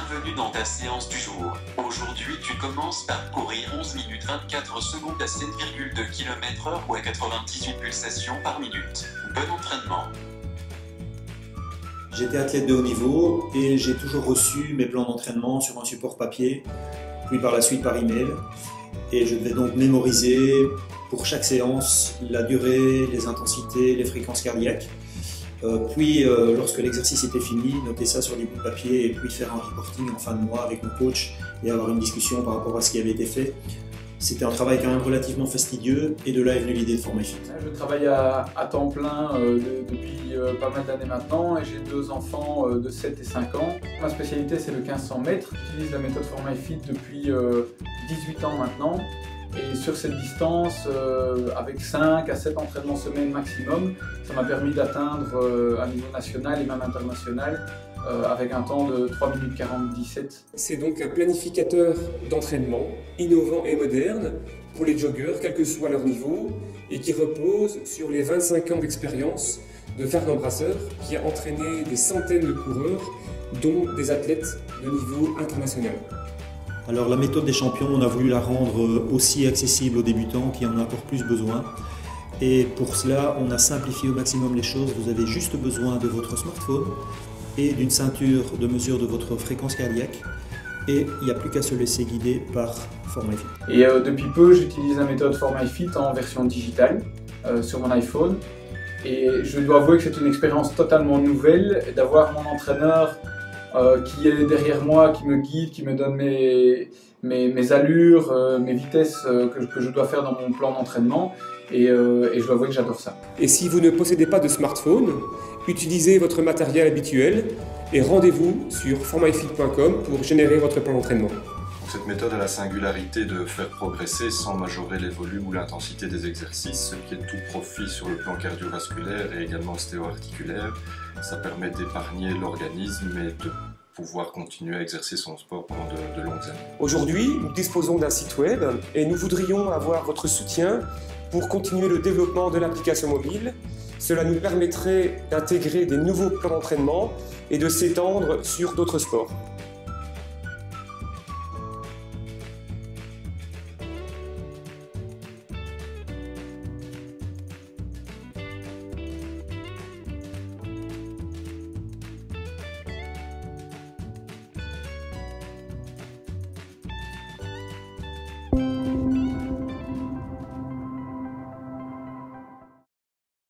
Bienvenue dans ta séance du jour. Aujourd'hui, tu commences par courir 11 minutes 24 secondes à 7,2 km/h ou à 98 pulsations par minute. Bon entraînement. J'étais athlète de haut niveau et j'ai toujours reçu mes plans d'entraînement sur un support papier, puis par la suite par email. Et je devais donc mémoriser pour chaque séance la durée, les intensités, les fréquences cardiaques. Puis lorsque l'exercice était fini, noter ça sur des bouts de papier et puis faire un reporting en fin de mois avec mon coach et avoir une discussion par rapport à ce qui avait été fait. C'était un travail quand même relativement fastidieux et de là est venue l'idée de ForMyFit. Je travaille à temps plein depuis pas mal d'années maintenant et j'ai deux enfants de 7 et 5 ans. Ma spécialité c'est le 1500 mètres. J'utilise la méthode ForMyFit depuis 18 ans maintenant. Et sur cette distance, avec 5 à 7 entraînements semaine maximum, ça m'a permis d'atteindre un niveau national et même international avec un temps de 3 minutes 47. C'est donc un planificateur d'entraînement innovant et moderne pour les joggeurs, quel que soit leur niveau, et qui repose sur les 25 ans d'expérience de Fernand Brasseur, qui a entraîné des centaines de coureurs, dont des athlètes de niveau international. Alors la méthode des champions, on a voulu la rendre aussi accessible aux débutants qui en ont encore plus besoin. Et pour cela, on a simplifié au maximum les choses. Vous avez juste besoin de votre smartphone et d'une ceinture de mesure de votre fréquence cardiaque. Et il n'y a plus qu'à se laisser guider par ForMyFit. Et depuis peu, j'utilise la méthode ForMyFit en version digitale sur mon iPhone. Et je dois avouer que c'est une expérience totalement nouvelle d'avoir mon entraîneur qui est derrière moi, qui me guide, qui me donne mes allures, mes vitesses que je dois faire dans mon plan d'entraînement. Et je dois avouer que j'adore ça. Et si vous ne possédez pas de smartphone, utilisez votre matériel habituel et rendez-vous sur formyfit.com pour générer votre plan d'entraînement. Cette méthode a la singularité de faire progresser sans majorer les volumes ou l'intensité des exercices, ce qui est de tout profit sur le plan cardiovasculaire et également ostéo-articulaire. Ça permet d'épargner l'organisme et de pouvoir continuer à exercer son sport pendant de longues années. Aujourd'hui, nous disposons d'un site web et nous voudrions avoir votre soutien pour continuer le développement de l'application mobile. Cela nous permettrait d'intégrer des nouveaux plans d'entraînement et de s'étendre sur d'autres sports.